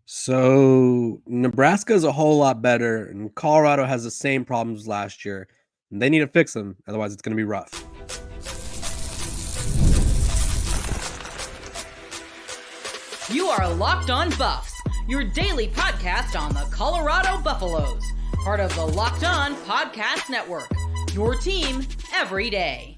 So Nebraska is a whole lot better, and Colorado has the same problems last year. And they need to fix them, otherwise it's going to be rough. You are Locked On Buffs, your daily podcast on the Colorado Buffaloes, part of the Locked On Podcast Network, your team every day.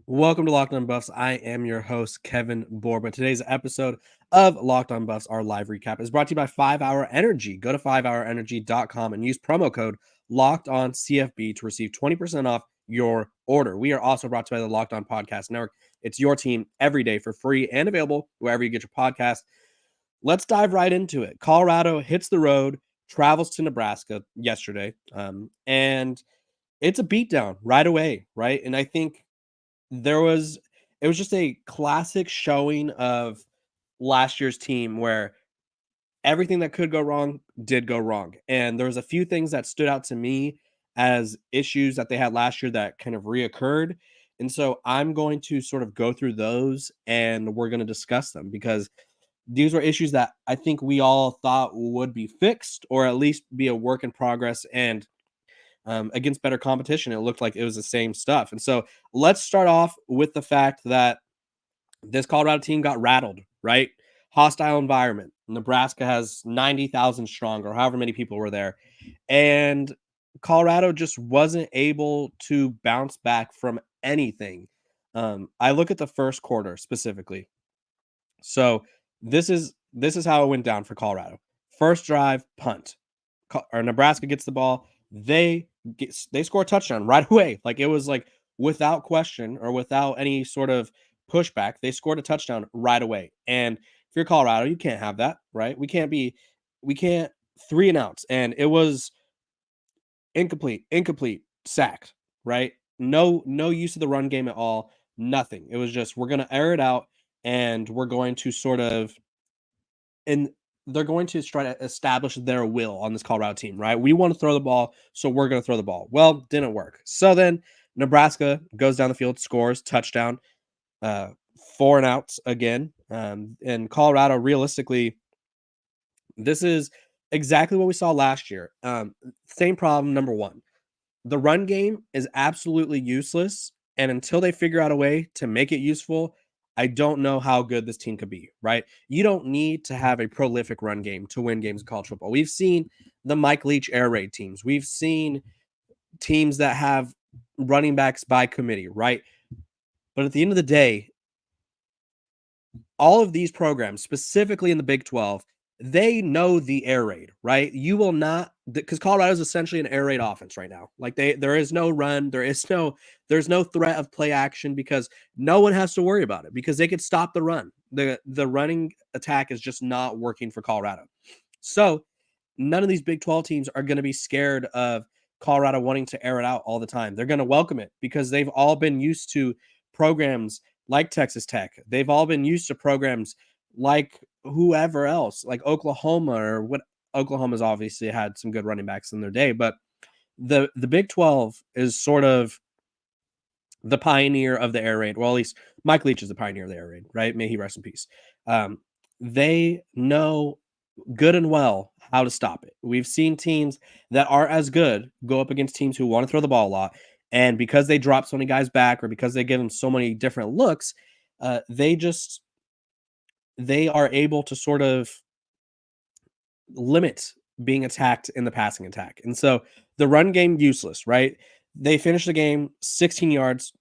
Welcome to Locked On Buffs. I am your host, Kevin Borba. Today's episode of Locked On Buffs, our live recap, is brought to you by 5-Hour Energy. Go to 5hourenergy.com and use promo code LOCKEDONCFB to receive 20% off your order. We are also brought to you by the Locked On Podcast Network. It's your team every day for free and available wherever you get your podcast. Let's dive right into it. Colorado hits the road, travels to Nebraska yesterday, and it's a beatdown right away, right? And I think it was just a classic showing of last year's team where everything that could go wrong did go wrong. And there was a few things that stood out to me as issues that they had last year that kind of reoccurred. And so I'm going to sort of go through those and we're going to discuss them because these were issues that I think we all thought would be fixed or at least be a work in progress. And against better competition, it looked like it was the same stuff. And so let's start off with the fact that this Colorado team got rattled, right? Hostile environment. Nebraska has 90,000 strong or however many people were there. And Colorado just wasn't able to bounce back from anything. I look at the first quarter specifically. So this is how it went down for Colorado. First drive, punt. Nebraska gets the ball. They score a touchdown right away. Like it was like without question or without any sort of pushback, they scored a touchdown right away. And if you're Colorado, you can't have that, right? We can't 3 and outs. And it was incomplete, sacked, right? No use of the run game at all. Nothing. It was just we're gonna air it out and we're going to sort of and they're going to try to establish their will on this Colorado team, right? We want to throw the ball, so we're going to throw the ball. Well, didn't work. So then Nebraska goes down the field, scores, touchdown, 4 and outs again. And Colorado, realistically, this is exactly what we saw last year. Same problem, number one. The run game is absolutely useless. And until they figure out a way to make it useful, I don't know how good this team could be, right? You don't need to have a prolific run game to win games in college football. We've seen the Mike Leach air raid teams. We've seen teams that have running backs by committee, right? But at the end of the day, all of these programs, specifically in the Big 12, they know the air raid, right? You will not, because Colorado is essentially an air raid offense right now. Like there is no run, there's no threat of play action because no one has to worry about it because they could stop the run. The running attack is just not working for Colorado. So none of these Big 12 teams are going to be scared of Colorado wanting to air it out all the time. They're going to welcome it because they've all been used to programs like Texas Tech. They've all been used to programs like whoever else, like Oklahoma or what. Oklahoma's obviously had some good running backs in their day, but the Big 12 is sort of the pioneer of the air raid. Well, at least Mike Leach is the pioneer of the air raid, right? May he rest in peace. They know good and well how to stop it. We've seen teams that are as good go up against teams who want to throw the ball a lot. And because they drop so many guys back or because they give them so many different looks, they are able to sort of limit being attacked in the passing attack. And so the run game, useless, right? They finished the game 16 yards,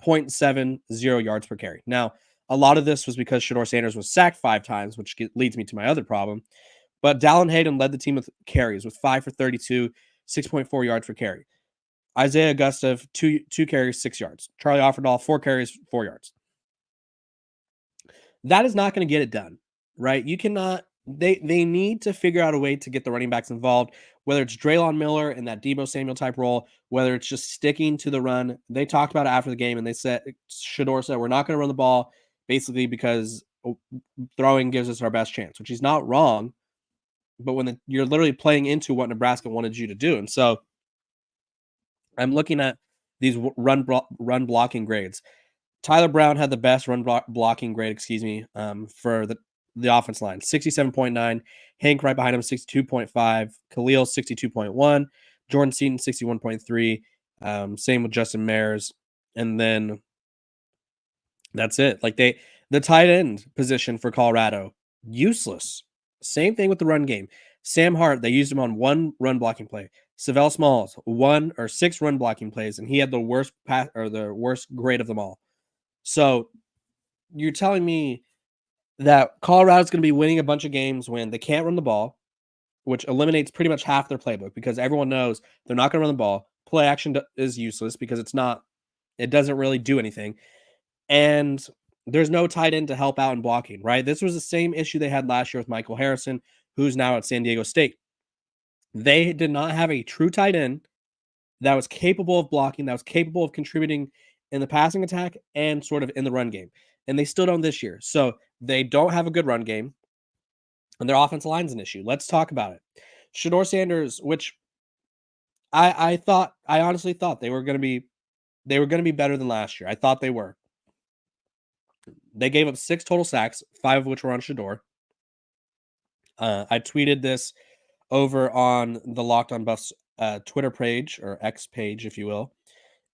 0.70 yards per carry. Now, a lot of this was because Shedeur Sanders was sacked 5 times, which leads me to my other problem. But Dallin Hayden led the team with carries with 5 for 32, 6.4 yards per carry. Isaiah Augusta, two carries, 6 yards. Charlie Offerdahl, 4 carries, 4 yards. That is not going to get it done, right? You cannot. They need to figure out a way to get the running backs involved, whether it's Draylon Miller in that Deebo Samuel type role, whether it's just sticking to the run. They talked about it after the game, and they said, Shedeur said, we're not going to run the ball basically because throwing gives us our best chance, which he's not wrong. But when you're literally playing into what Nebraska wanted you to do. And so I'm looking at these run blocking grades. Tyler Brown had the best run blocking grade, for the offense line, 67.9. Hank right behind him, 62.5. Khalil, 62.1. Jordan Seaton, 61.3. Same with Justin Mares. And then that's it. Like the tight end position for Colorado, useless. Same thing with the run game. Sam Hart, they used him on one run blocking play. Savell Smalls, 1 or 6 run blocking plays, and he had the worst pass or the worst grade of them all. So you're telling me that Colorado's going to be winning a bunch of games when they can't run the ball, which eliminates pretty much half their playbook because everyone knows they're not going to run the ball. Play action is useless because it doesn't really do anything. And there's no tight end to help out in blocking, right? This was the same issue they had last year with Michael Harrison, who's now at San Diego State. They did not have a true tight end that was capable of blocking, that was capable of contributing in the passing attack and sort of in the run game. And they still don't this year. So they don't have a good run game, and their offensive line's an issue. Let's talk about it. Shedeur Sanders, which I honestly thought they were going to be better than last year. I thought they were. They gave up 6 total sacks, 5 of which were on Shedeur. I tweeted this over on the Locked On Buffs Twitter page, or X page, if you will.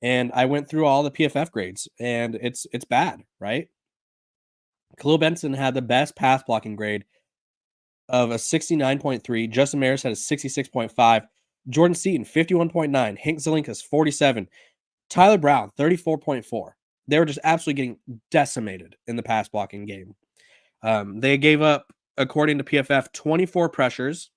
And I went through all the PFF grades, and it's bad, right? Khalil Benson had the best pass blocking grade of a 69.3. Justin Mares had a 66.5. Jordan Seaton, 51.9. Hank Zelinkas, 47. Tyler Brown, 34.4. They were just absolutely getting decimated in the pass blocking game. They gave up, according to PFF, 24 pressures.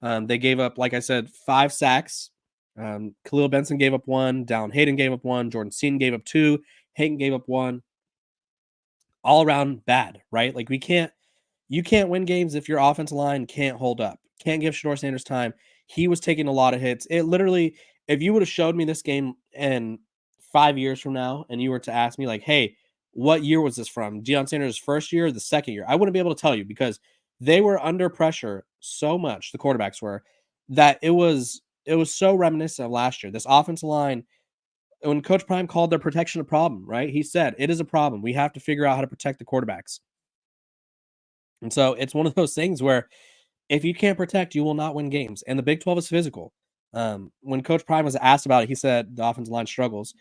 They gave up, like I said, 5 sacks. Khalil Benson gave up 1. Dallin Hayden gave up 1. Jordan Seaton gave up 2. Hayden gave up 1. All around bad, right? Like you can't win games if your offensive line can't hold up. Can't give Shedeur Sanders time. He was taking a lot of hits. It literally, if you would have showed me this game in 5 years from now, and you were to ask me like, hey, what year was this from? Deion Sanders' first year or the second year? I wouldn't be able to tell you because they were under pressure so much, the quarterbacks were, that it was so reminiscent of last year. This offensive line, when Coach Prime called their protection a problem, right? He said, it is a problem. We have to figure out how to protect the quarterbacks. And so it's one of those things where if you can't protect, you will not win games. And the Big 12 is physical. When Coach Prime was asked about it, he said the offensive line struggles,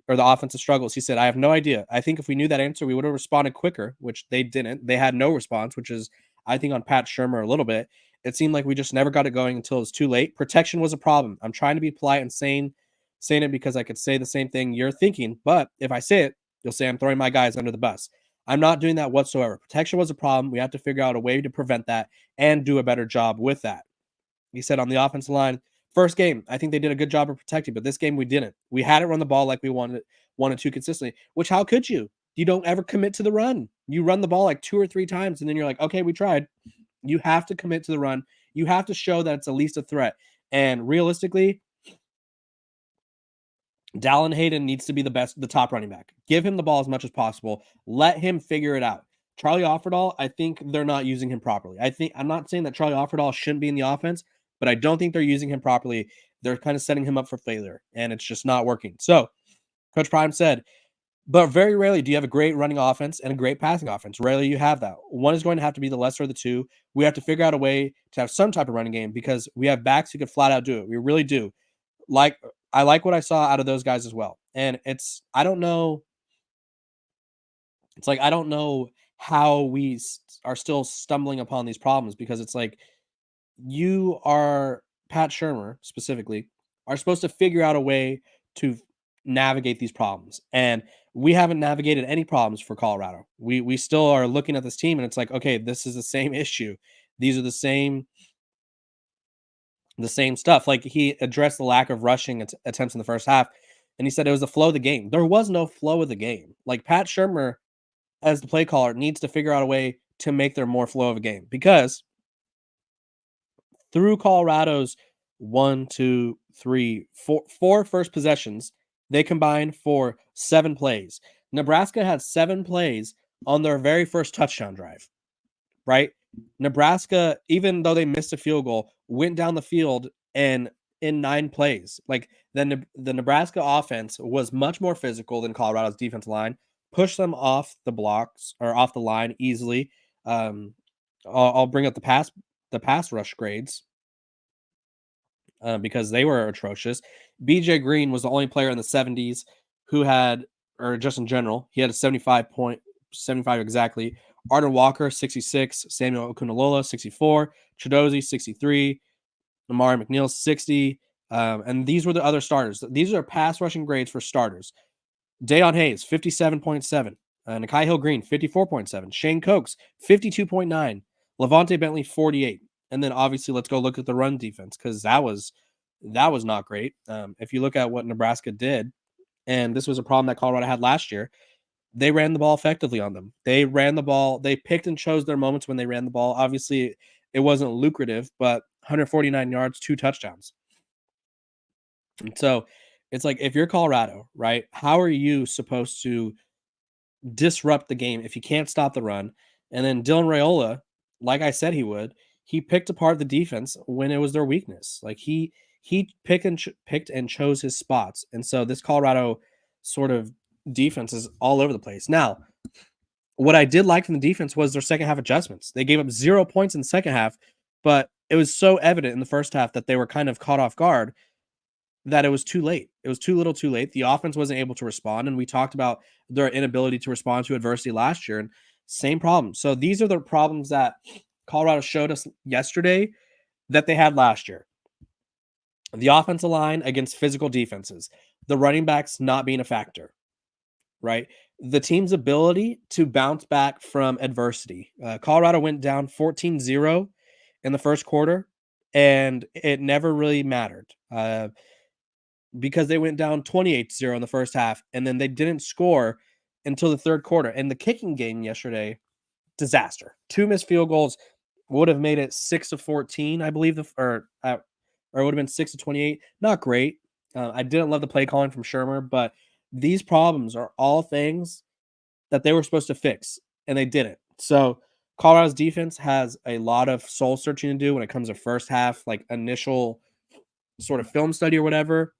or the offensive struggles. He said, I have no idea. I think if we knew that answer, we would have responded quicker, which they didn't. They had no response, which is, I think, on Pat Shurmur a little bit. It seemed like we just never got it going until it was too late. Protection was a problem. I'm trying to be polite and saying it because I could say the same thing you're thinking, but if I say it, you'll say I'm throwing my guys under the bus. I'm not doing that whatsoever. Protection was a problem. We have to figure out a way to prevent that and do a better job with that. He said on the offensive line, first game, I think they did a good job of protecting, but this game we didn't. We hadn't run the ball like we wanted to consistently, which how could you? You don't ever commit to the run. You run the ball like 2 or 3 times, and then you're like, okay, we tried. You have to commit to the run. You have to show that it's at least a threat. And realistically, Dallin Hayden needs to be the top running back. Give him the ball as much as possible. Let him figure it out. Charlie Offerdahl, I think they're not using him properly. I'm not saying that Charlie Offerdahl shouldn't be in the offense, but I don't think they're using him properly. They're kind of setting him up for failure, and it's just not working. So, Coach Prime said, but very rarely do you have a great running offense and a great passing offense. Rarely you have that. One is going to have to be the lesser of the two. We have to figure out a way to have some type of running game because we have backs who could flat out do it. We really do. I like what I saw out of those guys as well. And I don't know how we are still stumbling upon these problems because it's like you are, Pat Shurmur specifically, are supposed to figure out a way to navigate these problems. And we haven't navigated any problems for Colorado. We still are looking at this team and it's like, okay, this is the same issue. These are the same stuff. Like he addressed the lack of rushing attempts in the first half, and he said it was the flow of the game. There was no flow of the game. Like Pat Shurmur, as the play caller, needs to figure out a way to make there more flow of a game because through Colorado's 4 first possessions, they combined for 7 plays. Nebraska had 7 plays on their very first touchdown drive, right? Nebraska, even though they missed a field goal, went down the field and in 9 plays. Like the Nebraska offense was much more physical than Colorado's defensive line, pushed them off the blocks or off the line easily. I'll bring up the pass rush grades because they were atrocious. BJ Green was the only player in the 70s who had, or just in general, he had a 75 exactly. Arden Walker 66, Samuel Okunalola 64, Chidozie 63, Amari McNeil 60. And these were the other starters. These are pass rushing grades for starters. Dayon Hayes 57.7. Nikai Hill Green 54.7. Shane Cokes 52.9. Levante Bentley 48. And then obviously let's go look at the run defense because that was not great. If you look at what Nebraska did, and this was a problem that Colorado had last year, they ran the ball effectively on them. They ran the ball. They picked and chose their moments when they ran the ball. Obviously, it wasn't lucrative, but 149 yards, 2 touchdowns. And so it's like if you're Colorado, right? How are you supposed to disrupt the game if you can't stop the run? And then Dylan Raiola, like I said he would, he picked apart the defense when it was their weakness. Like he picked and chose his spots. And so this Colorado sort of defense is all over the place. Now, what I did like from the defense was their second half adjustments. They gave up 0 points in the second half, but it was so evident in the first half that they were kind of caught off guard that it was too late. It was too little too late. The offense wasn't able to respond. And we talked about their inability to respond to adversity last year. And same problem. So these are the problems that Colorado showed us yesterday that they had last year. The offensive line against physical defenses, the running backs not being a factor, right? The team's ability to bounce back from adversity. Colorado went down 14-0 in the first quarter, and it never really mattered because they went down 28-0 in the first half, and then they didn't score until the third quarter. And the kicking game yesterday, disaster. 2 missed field goals would have made it 6-14, I believe, or it would have been 6-28. Not great. I didn't love the play calling from Shermer, but these problems are all things that they were supposed to fix, and they didn't. So Colorado's defense has a lot of soul searching to do when it comes to first half, like initial sort of film study or whatever.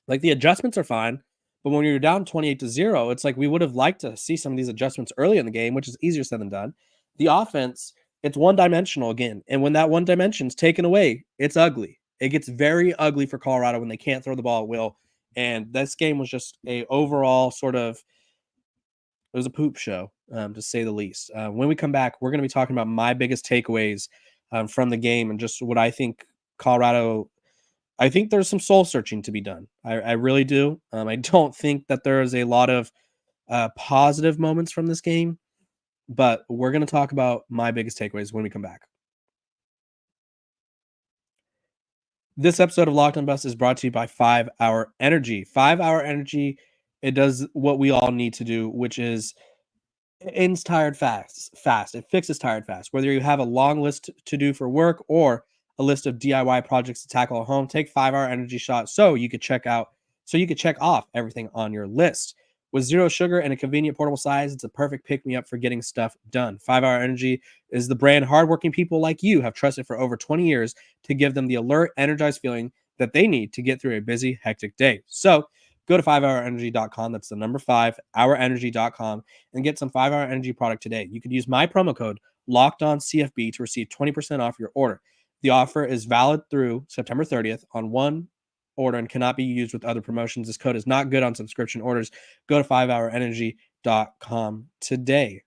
Like the adjustments are fine, but when you're down 28-0, it's like we would have liked to see some of these adjustments early in the game, which is easier said than done. The offense, it's one-dimensional again, and when that one dimension's taken away, it's ugly. It gets very ugly for Colorado when they can't throw the ball at will. And this game was just a overall sort of, it was a poop show, to say the least. When we come back, we're going to be talking about my biggest takeaways from the game and just what I think Colorado. I think there's some soul searching to be done. I really do. I don't think that there is a lot of positive moments from this game, but we're going to talk about my biggest takeaways when we come back. This episode of Locked On Buffs is brought to you by 5 Hour Energy. 5 Hour Energy, it does what we all need to do, which is it ends tired fast. It fixes tired fast. Whether you have a long list to do for work or a list of DIY projects to tackle at home, take 5 Hour Energy shot so you could check off everything on your list. With 0 sugar and a convenient portable size, it's a perfect pick-me-up for getting stuff done. 5 Hour Energy is the brand hardworking people like you have trusted for over 20 years to give them the alert, energized feeling that they need to get through a busy, hectic day. So go to 5hourenergy.com. That's the number 5, hourenergy.com, and get some 5 Hour Energy product today. You could use my promo code LOCKEDONCFB to receive 20% off your order. The offer is valid through September 30th on one order and cannot be used with other promotions. This code is not good on subscription orders. Go to 5hourenergy.com today.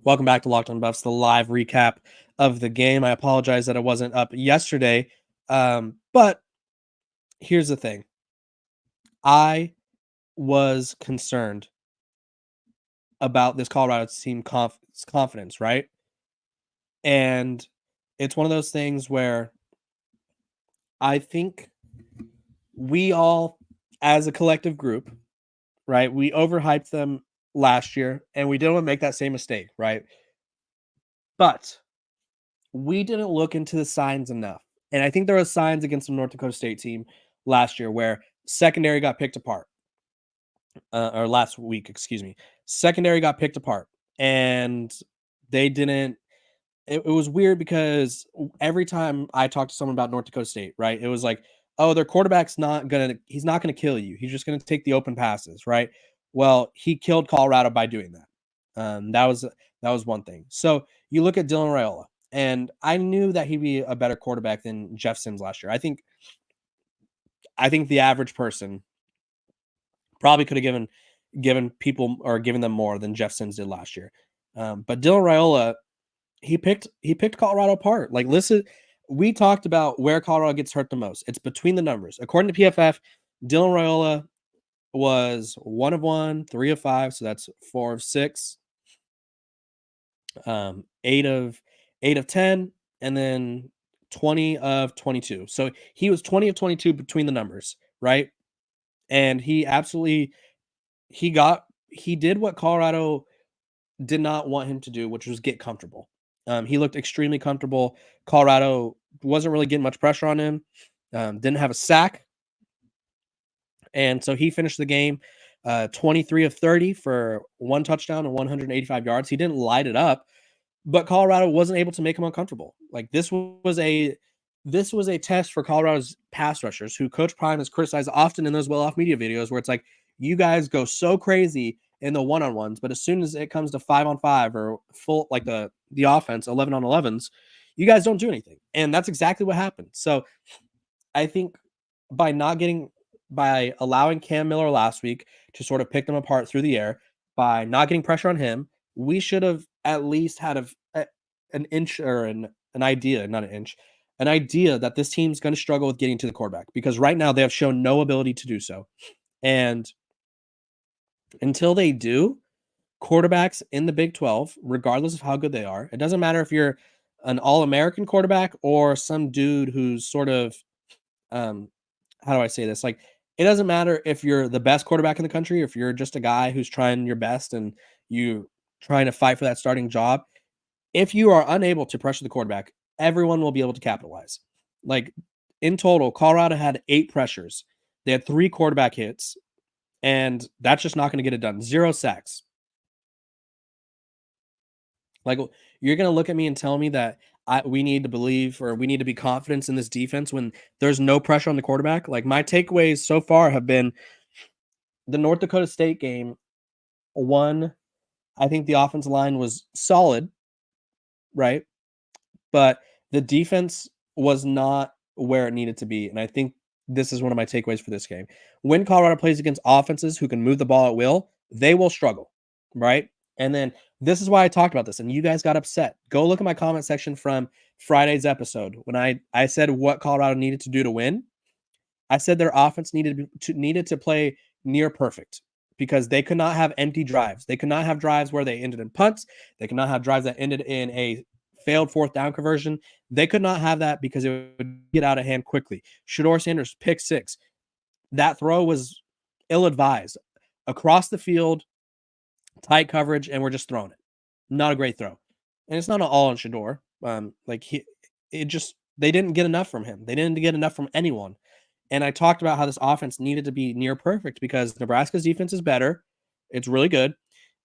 Welcome back to Locked On Buffs, the live recap of the game. I apologize that it wasn't up yesterday, but here's the thing. I was concerned about this Colorado team confidence, right? And it's one of those things where I think we all, as a collective group, right, we overhyped them last year, and we didn't want to make that same mistake, right? But we didn't look into the signs enough. And I think there were signs against the North Dakota State team last year where secondary got picked apart. Or last week, excuse me. Secondary got picked apart. And they didn't. It was weird because every time I talked to someone about North Dakota State, right, it was like, oh, their quarterback's he's not gonna kill you. He's just gonna take the open passes, right? Well, he killed Colorado by doing that. That was one thing. So you look at Dylan Raiola, and I knew that he'd be a better quarterback than Jeff Sims last year. I think the average person probably could have given people or given them more than Jeff Sims did last year. But Dylan Raiola, he picked Colorado apart. Like, listen, we talked about where Colorado gets hurt the most. It's between the numbers. According to PFF, Dylan Raiola was 1 of 1, 3 of 5, so that's 4 of 6, 8 of 10, and then 20 of 22. So he was 20 of 22 between the numbers, right? And he did what Colorado did not want him to do, which was get comfortable. He looked extremely comfortable. Colorado wasn't really getting much pressure on him. Didn't have a sack. And so he finished the game 23 of 30 for 1 touchdown and 185 yards. He didn't light it up, but Colorado wasn't able to make him uncomfortable. Like, this was a test for Colorado's pass rushers, who Coach Prime has criticized often in those well-off media videos, where it's like, you guys go so crazy in the one-on-ones, but as soon as it comes to 5-on-5 or full, like the offense, 11-on-11s, you guys don't do anything. And that's exactly what happened. So I think by allowing Cam Miller last week to sort of pick them apart through the air, by not getting pressure on him, we should have at least had an inch or an idea, not an inch, an idea that this team's going to struggle with getting to the quarterback, because right now they have shown no ability to do so. And until they do, quarterbacks in the Big 12, regardless of how good they are, it doesn't matter if you're an All-American quarterback or some dude who's sort of, how do I say this? Like, it doesn't matter if you're the best quarterback in the country, if you're just a guy who's trying your best and you trying to fight for that starting job. If you are unable to pressure the quarterback, everyone will be able to capitalize. Like, in total, Colorado had 8 pressures. They had 3 quarterback hits, and that's just not going to get it done. 0 sacks. Like, you're going to look at me and tell me that we need to believe, or we need to be confident in this defense when there's no pressure on the quarterback? Like, my takeaways so far have been the North Dakota State game. One, I think the offensive line was solid, right? But the defense was not where it needed to be. And I think this is one of my takeaways for this game. When Colorado plays against offenses who can move the ball at will, they will struggle, right? And then this is why I talked about this, and you guys got upset. Go look at my comment section from Friday's episode when I said what Colorado needed to do to win. I said their offense needed to play near perfect, because they could not have empty drives. They could not have drives where they ended in punts. They could not have drives that ended in a failed 4th down conversion. They could not have that, because it would get out of hand quickly. Shedeur Sanders, pick 6. That throw was ill-advised. Across the field, tight coverage, and we're just throwing it. Not a great throw. And it's not all on Shedeur. They didn't get enough from him. They didn't get enough from anyone. And I talked about how this offense needed to be near perfect, because Nebraska's defense is better. It's really good.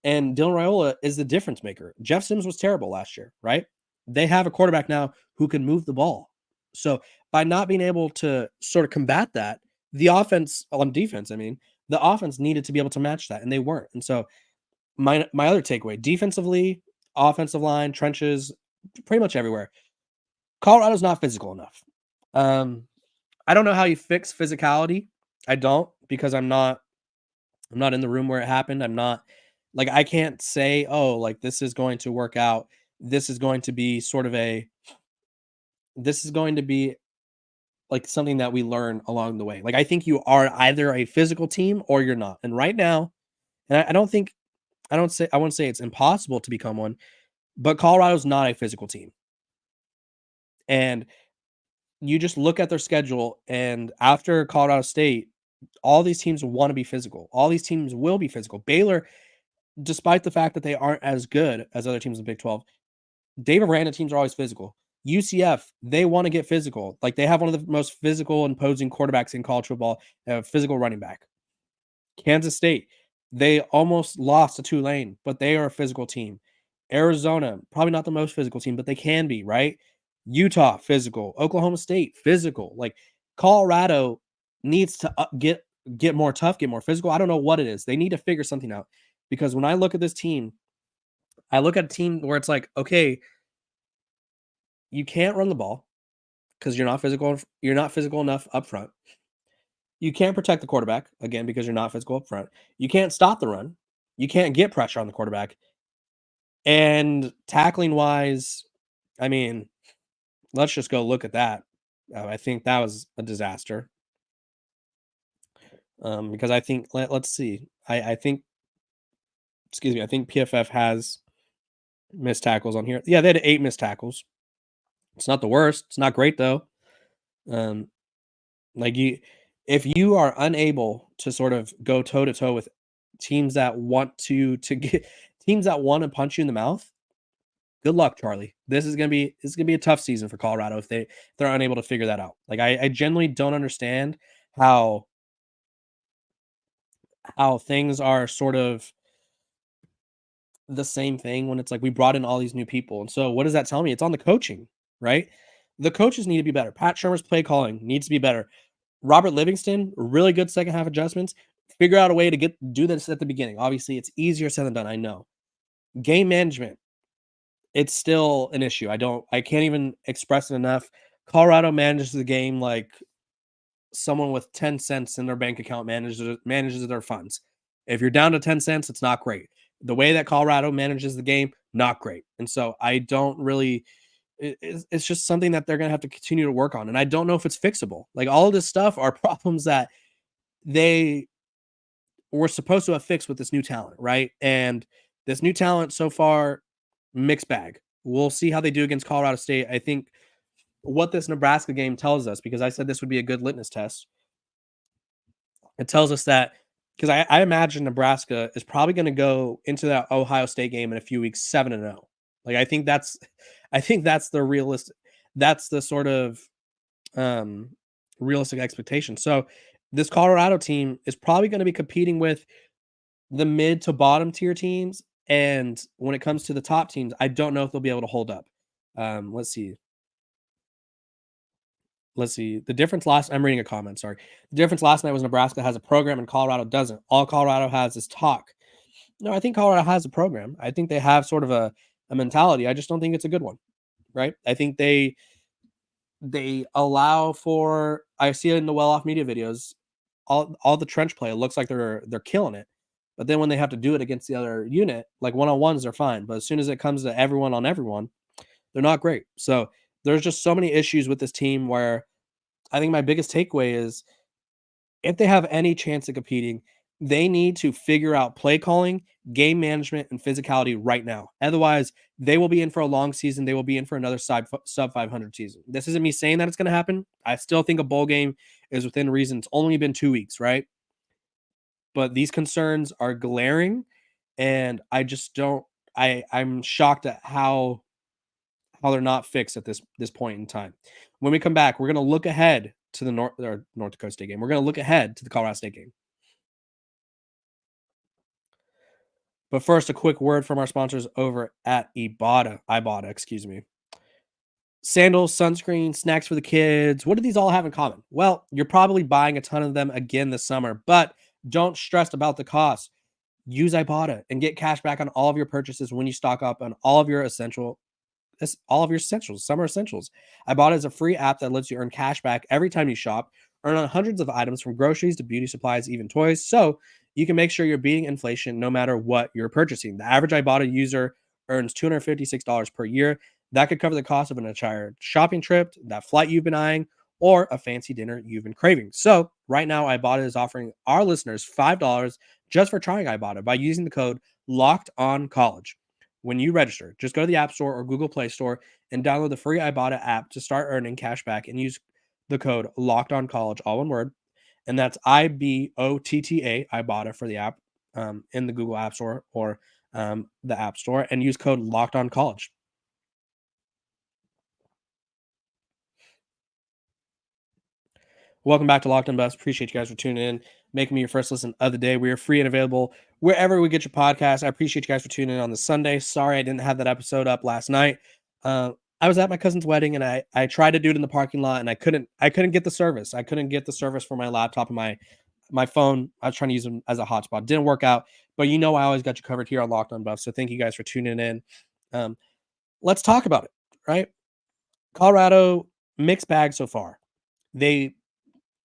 And Dylan Raiola is the difference maker. Jeff Sims was terrible last year, right? They have a quarterback now who can move the ball. So by not being able to sort of combat that, the offense needed to be able to match that, and they weren't. And so my other takeaway, defensively, offensive line, trenches, pretty much everywhere, Colorado's not physical enough. I don't know how you fix physicality. I don't, because I'm not in the room where it happened. I'm not, like, I can't say, oh, like, this is going to work out. This is going to be like something that we learn along the way. Like, I think you are either a physical team or you're not. And right now, and I won't say it's impossible to become one, but Colorado's not a physical team. And you just look at their schedule, and after Colorado State, all these teams want to be physical. All these teams will be physical. Baylor, despite the fact that they aren't as good as other teams in the Big 12, Dave Aranda teams are always physical. UCF, they want to get physical. Like, they have one of the most physical, imposing quarterbacks in college football, a physical running back. Kansas State, they almost lost to Tulane, but they are a physical team. Arizona, probably not the most physical team, but they can be, right? Utah, physical. Oklahoma State, physical. Like, Colorado needs to get get more tough, get more physical. I don't know what it is. They need to figure something out, because when I look at this team, I look at a team where it's like, okay, you can't run the ball because you're not physical. You're not physical enough up front. You can't protect the quarterback again because you're not physical up front. You can't stop the run. You can't get pressure on the quarterback. And tackling wise, I mean, let's just go look at that. I think that was a disaster. Because I think let's see. I think, excuse me, I think PFF has missed tackles on here. Yeah, they had 8 missed tackles. It's not the worst. It's not great though. Um, like if you are unable to sort of go toe to toe with teams that want to get teams that want to punch you in the mouth, good luck, Charlie. This is gonna be a tough season for Colorado if they're unable to figure that out. Like I genuinely don't understand how things are sort of the same thing when it's like we brought in all these new people. And so what does that tell me? It's on the coaching, right? The coaches need to be better. Pat Shermer's play calling needs to be better. Robert Livingston, really good second half adjustments. Figure out a way to do this at the beginning. Obviously, it's easier said than done. I know. Game management, it's still an issue. I can't even express it enough. Colorado manages the game like someone with 10 cents in their bank account manages their funds. If you're down to 10 cents, it's not great. The way that Colorado manages the game, not great. And so I don't really it's just something that they're going to have to continue to work on. And I don't know if it's fixable. Like all of this stuff are problems that they were supposed to have fixed with this new talent, right? And this new talent so far, mixed bag. We'll see how they do against Colorado State. I think what this Nebraska game tells us, because I said this would be a good litmus test, it tells us that, because I imagine Nebraska is probably going to go into that Ohio State game in a few weeks 7-0. Like I think that's the realistic, that's the sort of realistic expectation. So this Colorado team is probably going to be competing with the mid to bottom tier teams. And when it comes to the top teams, I don't know if they'll be able to hold up. Let's see. The difference I'm reading a comment. Sorry. The difference last night was Nebraska has a program and Colorado doesn't. All Colorado has is talk. No, I think Colorado has a program. I think they have sort of a mentality. I just don't think it's a good one. Right. I think they allow for, I see it in the well-off media videos, all the trench play. It looks like they're killing it. But then when they have to do it against the other unit, like one-on-ones, they're fine. But as soon as it comes to everyone on everyone, they're not great. So there's just so many issues with this team where I think my biggest takeaway is if they have any chance of competing, they need to figure out play calling, game management, and physicality right now. Otherwise, they will be in for a long season. They will be in for another sub 500 season. This isn't me saying that it's going to happen. I still think a bowl game is within reason. It's only been 2 weeks, right? But these concerns are glaring, and I just don't. I'm shocked at how they're not fixed at this point in time. When we come back, we're going to look ahead to the North Dakota State game. We're going to look ahead to the Colorado State game. But first, a quick word from our sponsors over at Ibotta, excuse me. Sandals, sunscreen, snacks for the kids. What do these all have in common? Well, you're probably buying a ton of them again this summer, but don't stress about the cost. Use Ibotta and get cash back on all of your purchases when you stock up on all of your essentials, summer essentials. Ibotta is a free app that lets you earn cash back every time you shop, earn on hundreds of items from groceries to beauty supplies, even toys, so you can make sure you're beating inflation no matter what you're purchasing. The average Ibotta user earns $256 per year. That could cover the cost of an entire shopping trip, that flight you've been eyeing, or a fancy dinner you've been craving. So right now, Ibotta is offering our listeners $5 just for trying Ibotta by using the code LOCKEDONCOLLEGE. When you register, just go to the App Store or Google Play Store and download the free Ibotta app to start earning cash back and use the code LOCKEDONCOLLEGE, all one word. And that's IBOTTA, Ibotta for the app, in the Google App Store or the App Store, and use code LOCKEDONCOLLEGE. Welcome back to Locked On Buffs. Appreciate you guys for tuning in, making me your first listen of the day. We are free and available wherever we get your podcast. I appreciate you guys for tuning in on this Sunday. Sorry I didn't have that episode up last night. I was at my cousin's wedding and I tried to do it in the parking lot and I couldn't get the service. I couldn't get the service for my laptop and my phone, I was trying to use them as a hotspot. Didn't work out, but I always got you covered here on Locked On Buffs. So thank you guys for tuning in. Let's talk about it, right? Colorado, mixed bag so far. They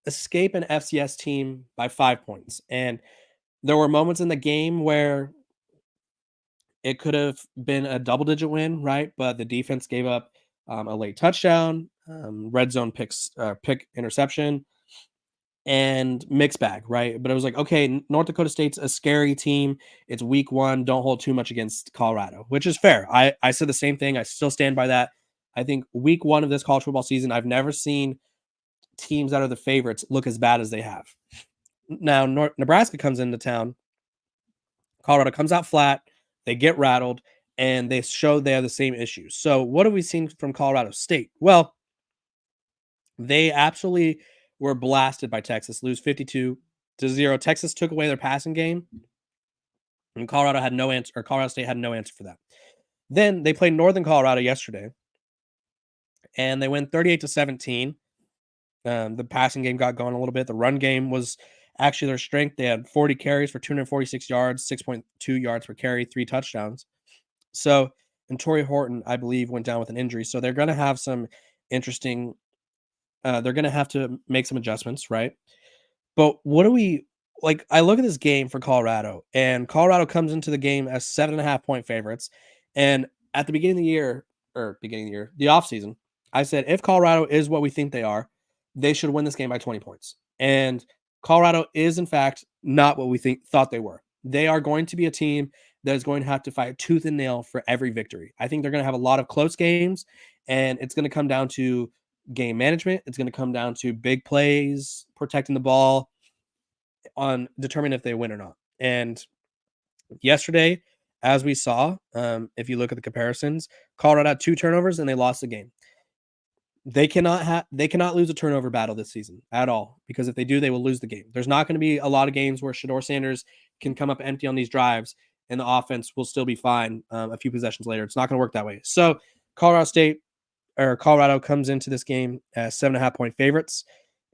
escape an FCS team by 5 points. And there were moments in the game where it could have been a double-digit win, right? But the defense gave up a late touchdown, red zone pick interception, and mixed bag, right? But it was like, okay, North Dakota State's a scary team. It's week 1. Don't hold too much against Colorado, which is fair. I said the same thing. I still stand by that. I think week 1 of this college football season, I've never seen teams that are the favorites look as bad as they have. Now, Nebraska comes into town. Colorado comes out flat. They get rattled, and they show they have the same issues. So what have we seen from Colorado State? Well, they absolutely were blasted by Texas, lose 52-0. Texas took away their passing game, and Colorado had no answer, or Colorado State had no answer for that. Then they played Northern Colorado yesterday, and they win 38-17. The passing game got going a little bit. The run game was actually their strength. They had 40 carries for 246 yards, 6.2 yards per carry, 3 touchdowns. So, and Torrey Horton, I believe, went down with an injury. So they're going to have some interesting, they're going to have to make some adjustments, right? But what do we, like, I look at this game for Colorado, and Colorado comes into the game as 7.5-point favorites. And at the beginning of the year, the offseason, I said, if Colorado is what we think they are, they should win this game by 20 points. And Colorado is, in fact, not what we thought they were. They are going to be a team that is going to have to fight tooth and nail for every victory. I think they're going to have a lot of close games, and it's going to come down to game management. It's going to come down to big plays, protecting the ball, on determining if they win or not. And yesterday, as we saw, if you look at the comparisons, Colorado had 2 turnovers and they lost the game. They cannot lose a turnover battle this season at all, because if they do, they will lose the game. There's not going to be a lot of games where Shedeur Sanders can come up empty on these drives and the offense will still be fine a few possessions later. It's not going to work that way. So Colorado comes into this game as 7.5-point favorites,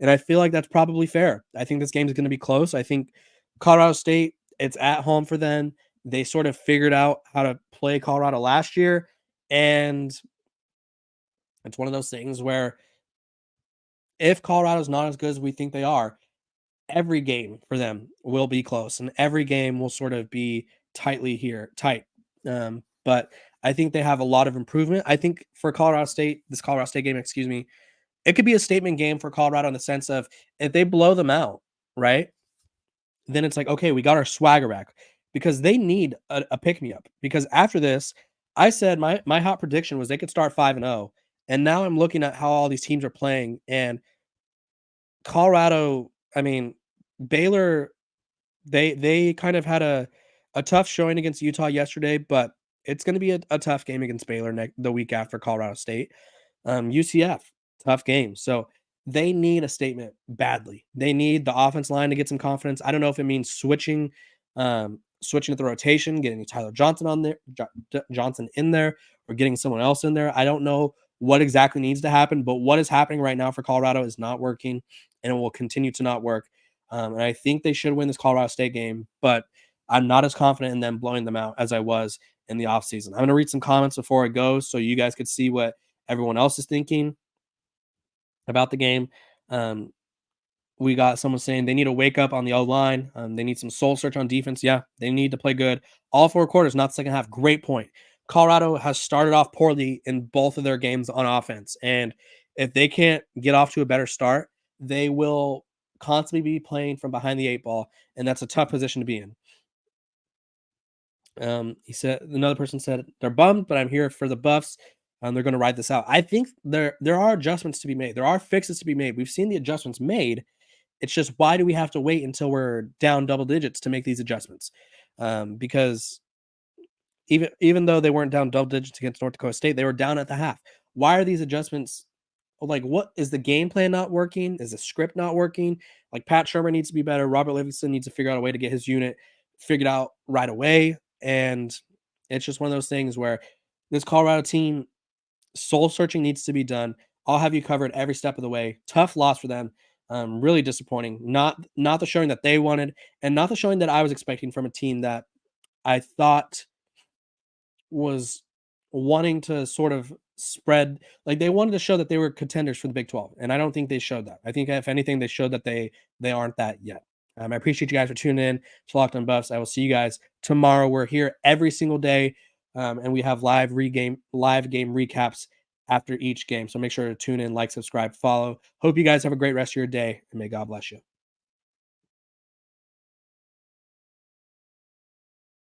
and I feel like that's probably fair. I think this game is going to be close. I think Colorado State, it's at home for them. They sort of figured out how to play Colorado last year, and it's one of those things where if Colorado's not as good as we think they are, every game for them will be close, and every game will sort of be tight. But I think they have a lot of improvement. I think for this Colorado State game, it could be a statement game for Colorado in the sense of if they blow them out, right? Then it's like, okay, we got our swagger back, because they need a pick-me-up. Because after this, I said my hot prediction was they could start 5-0. And now I'm looking at how all these teams are playing, and Colorado, Baylor, they kind of had a tough showing against Utah yesterday, but it's going to be a tough game against Baylor the week after Colorado State. UCF, tough game. So they need a statement badly. They need the offense line to get some confidence. I don't know if it means switching at the rotation, getting Tyler Johnson in there, or getting someone else in there. I don't know what exactly needs to happen, but what is happening right now for Colorado is not working, and it will continue to not work. And I think they should win this Colorado State game, but I'm not as confident in them blowing them out as I was in the offseason. I'm going to read some comments before it goes so you guys could see what everyone else is thinking about the game. We got someone saying they need to wake up on the O-line. They need some soul search on defense. Yeah, they need to play good. All 4 quarters, not the second half. Great point. Colorado has started off poorly in both of their games on offense. And if they can't get off to a better start, they will constantly be playing from behind the 8 ball. And that's a tough position to be in. Another person said they're bummed, but I'm here for the Buffs. They're going to ride this out. I think there are adjustments to be made. There are fixes to be made. We've seen the adjustments made. It's just, why do we have to wait until we're down double digits to make these adjustments? Because even though they weren't down double digits against North Dakota State, they were down at the half. Why are these adjustments? Like, what is the game plan not working? Is the script not working? Like, Pat Shermer needs to be better. Robert Livingston needs to figure out a way to get his unit figured out right away. And it's just one of those things where this Colorado team, soul searching needs to be done. I'll have you covered every step of the way. Tough loss for them. Really disappointing. Not the showing that they wanted, and not the showing that I was expecting from a team that I thought was wanting to sort of spread, like, they wanted to show that they were contenders for the Big 12, and I don't think they showed that. I think if anything, they showed that they aren't that yet. I appreciate you guys for tuning in to Locked On Buffs. I will see you guys tomorrow. We're here every single day, and we have live game recaps after each game. So make sure to tune in, like, subscribe, follow. Hope you guys have a great rest of your day, and may God bless you.